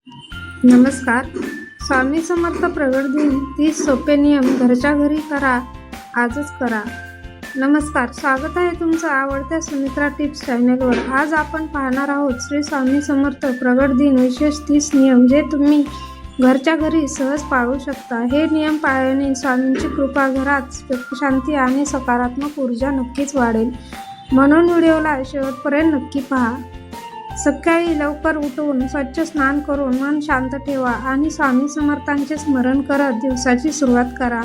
नमस्कार. स्वामी समर्थ प्रगट दिन 30 सोपे नियम घरच्या घरी करा, आजच करा. नमस्कार, स्वागत आहे तुमचं आवडत्या सुमित्रा टिप्स चॅनलवर. आज आपण पाहणार आहोत श्री स्वामी समर्थ प्रगट दिन विशेष 30 नियम जे तुम्ही घरच्या घरी सहज पाळू शकता. हे नियम पाळल्याने स्वामींची कृपा घरात शांती आणि सकारात्मक ऊर्जा नक्कीच वाढेल. म्हणून व्हिडिओला शेवटपर्यंत नक्की पहा. सकाळी लवकर उठून स्वच्छ स्नान करून मन शांत ठेवा आणि स्वामी समर्थांचे स्मरण करत दिवसाची सुरुवात करा.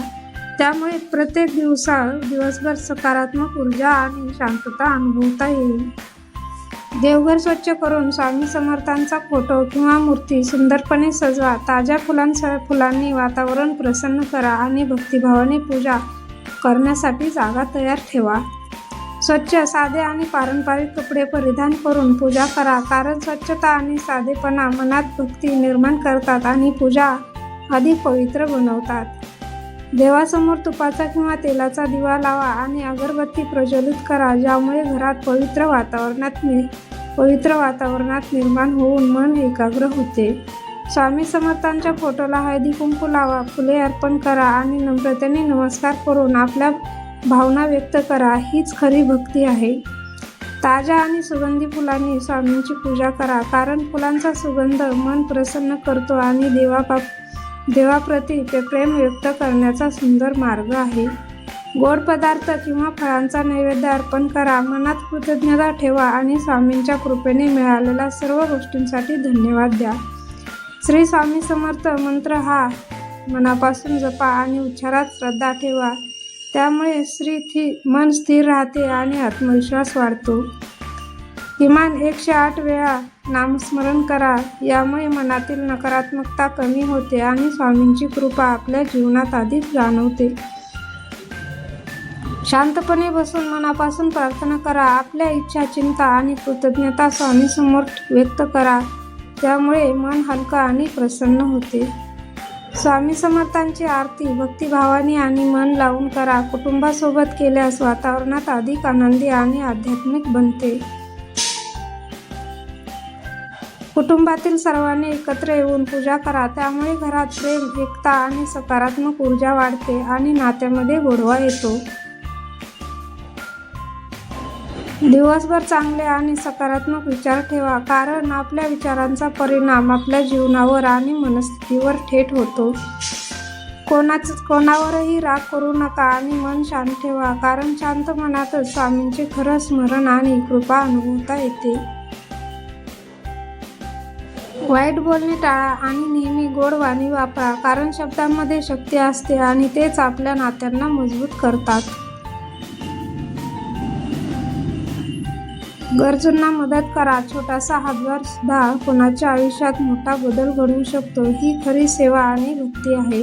त्यामुळे प्रत्येक दिवसभर सकारात्मक ऊर्जा आणि शांतता अनुभवता येईल. देवघर स्वच्छ करून स्वामी समर्थांचा फोटो किंवा मूर्ती सुंदरपणे सजवा. ताज्या फुलांनी वातावरण प्रसन्न करा आणि भक्तिभावाने पूजा करण्यासाठी जागा तयार ठेवा. स्वच्छ, साधे आणि पारंपरिक कपडे परिधान करून पूजा करा, कारण स्वच्छता आणि साधेपणा मनात भक्ती निर्माण करतात आणि पूजा अधिक पवित्र बनवतात. देवासमोर तुपाचा किंवा तेलाचा दिवा लावा आणि अगरबत्ती प्रज्वलित करा, ज्यामुळे घरात पवित्र वातावरणात निर्माण होऊन मन एकाग्र होते. स्वामी समर्थांच्या फोटोला हळदी कुंकू लावा, फुले अर्पण करा आणि नम्रतेने नमस्कार करून आपल्या भावना व्यक्त करा. हीच खरी भक्ती आहे. ताज्या आणि सुगंधी फुलांनी स्वामींची पूजा करा, कारण फुलांचा सुगंध मन प्रसन्न करतो आणि देवाप्रती प्रेम व्यक्त करण्याचा सुंदर मार्ग आहे. गोड पदार्थ किंवा फळांचा नैवेद्य अर्पण करा. मनात कृतज्ञता ठेवा आणि स्वामींच्या कृपेने मिळालेल्या सर्व गोष्टींसाठी धन्यवाद द्या. श्री स्वामी समर्थ मंत्र हा मनापासून जपा आणि उच्चारात श्रद्धा ठेवा. त्यामुळे मन स्थिर राहते आणि आत्मविश्वास वाढतो. किमान 108 वेळा नामस्मरण करा. यामुळे मनातील नकारात्मकता कमी होते आणि स्वामींची कृपा आपल्या जीवनात अधिक जाणवते. शांतपणे बसून मनापासून प्रार्थना करा. आपल्या इच्छा, चिंता आणि कृतज्ञता स्वामींसमोर व्यक्त करा. त्यामुळे मन हलका आणि प्रसन्न होते. स्वामी समर्थांची आरती भक्तिभावाने आणि मन लावून करा. कुटुंबासोबत केल्यास वातावरणात अधिक आनंदी आणि आध्यात्मिक बनते. कुटुंबातील सर्वांनी एकत्र येऊन पूजा करा. त्यामुळे घरात प्रेम, एकता आणि सकारात्मक ऊर्जा वाढते आणि नात्यामध्ये गोडवा येतो. दिवसभर चांगले आणि सकारात्मक विचार ठेवा, कारण आपल्या विचारांचा परिणाम आपल्या जीवनावर आणि मनस्थितीवर थेट होतो. कोणावरही राग करू नका आणि मन शांत ठेवा, कारण शांत मनातच स्वामींचे खरं स्मरण आणि कृपा अनुभवता येते. वाईट बोलणे टाळा आणि नेहमी गोड वाणी वापरा, कारण शब्दांमध्ये शक्ती असते आणि तेच आपल्या नात्यांना मजबूत करतात. गरजूंना मदत करा. छोटासा हातभार सुद्धा कोणाच्या आयुष्यात मोठा बदल घडवू शकतो. ही खरी सेवा आणि भक्ती आहे.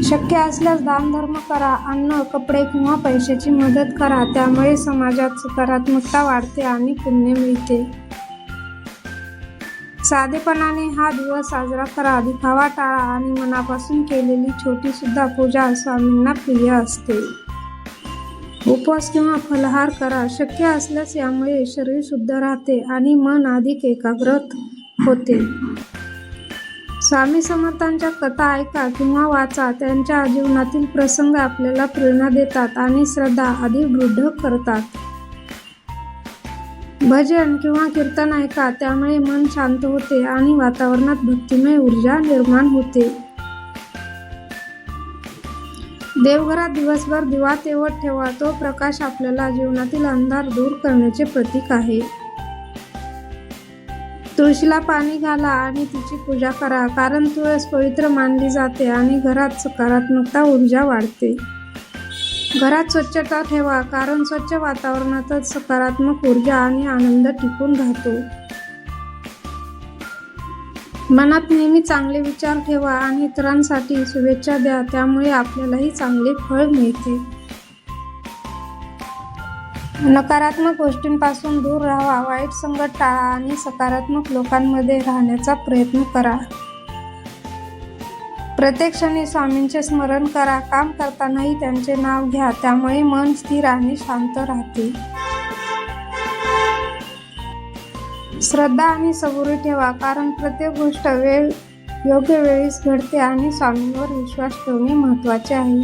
शक्य असल्यास दानधर्म करा. अन्न, कपडे किंवा पैशाची मदत करा. त्यामुळे समाजात सकारात्मकता वाढते आणि पुण्य मिळते. साधेपणाने हा दिवस साजरा करा. दिखावा टाळा आणि मनापासून केलेली छोटी सुद्धा पूजा स्वामींना प्रिय असते. उपवास किंवा फलाहार करा. शक्य असल्यास यामुळे शरीर शुद्ध राहते आणि मन अधिक एकाग्र होते. स्वामी समर्थांच्या कथा ऐका किंवा वाचा. त्यांच्या जीवनातील प्रसंग आपल्याला प्रेरणा देतात आणि श्रद्धा अधिक दृढ करतात. भजन किंवा कीर्तन ऐका. त्यामुळे मन शांत होते आणि वातावरणात भक्तिमय ऊर्जा निर्माण होते. देवघरात दिवसभर दिवा तेवत ठेवा. तो प्रकाश आपल्याला जीवनातील अंधार दूर करण्याचे प्रतीक आहे. तुळशीला पाणी घाला आणि तिची पूजा करा, कारण तुळस पवित्र मानली जाते आणि घरात सकारात्मकता ऊर्जा वाढते. घरात स्वच्छता ठेवा, कारण स्वच्छ वातावरणातच सकारात्मक ऊर्जा आणि आनंद टिकून राहतो. मनात नेहमी चांगले विचार ठेवा आणि इतरांसाठी शुभेच्छा द्या. त्यामुळे आपल्यालाही चांगले फळ मिळते. नकारात्मक गोष्टींपासून दूर राहा. वाईट संगत टाळा आणि सकारात्मक लोकांमध्ये राहण्याचा प्रयत्न करा. प्रत्येक क्षणी स्वामींचे स्मरण करा. काम करतानाही त्यांचे नाव घ्या. त्यामुळे मन स्थिर आणि शांत राहते. श्रद्धा आणि सबुरी ठेवा, कारण प्रत्येक गोष्ट योग्य वेळीच घडते आणि स्वामींवर विश्वास ठेवणे महत्त्वाचे आहे.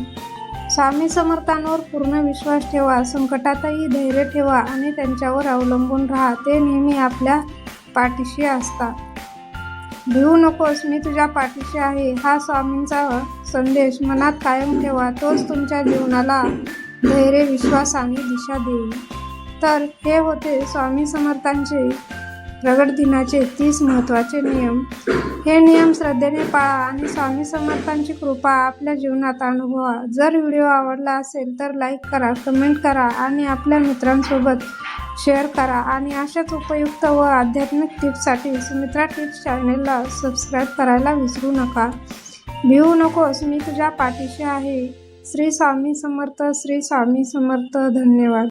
स्वामी समर्थांवर पूर्ण विश्वास ठेवा, संकटातही धैर्य ठेवा आणि त्यांच्यावर अवलंबून राहा. ते नेहमी आपल्या पाठीशी असतात. भिवू नकोस, मी तुझ्या पाठीशी आहे, हा स्वामींचा संदेश मनात कायम ठेवा. तोच तुमच्या जीवनाला धैर्य, विश्वास आणि दिशा देईल. तर हे होते स्वामी समर्थांचे प्रगट दिनाचे 30 महत्त्वाचे नियम. हे नियम श्रद्धेने पाळा आणि स्वामी समर्थांची कृपा आपल्या जीवनात अनुभवा. जर व्हिडिओ आवडला असेल तर लाईक करा, कमेंट करा आणि आपल्या मित्रांसोबत शेअर करा. आणि अशाच उपयुक्त व आध्यात्मिक टिप्ससाठी सुमित्रा टिप्स चॅनेलला सबस्क्राईब करायला विसरू नका. भिवू नकोस, मी तुझ्या पाठीशी आहे. श्री स्वामी समर्थ, श्री स्वामी समर्थ. धन्यवाद.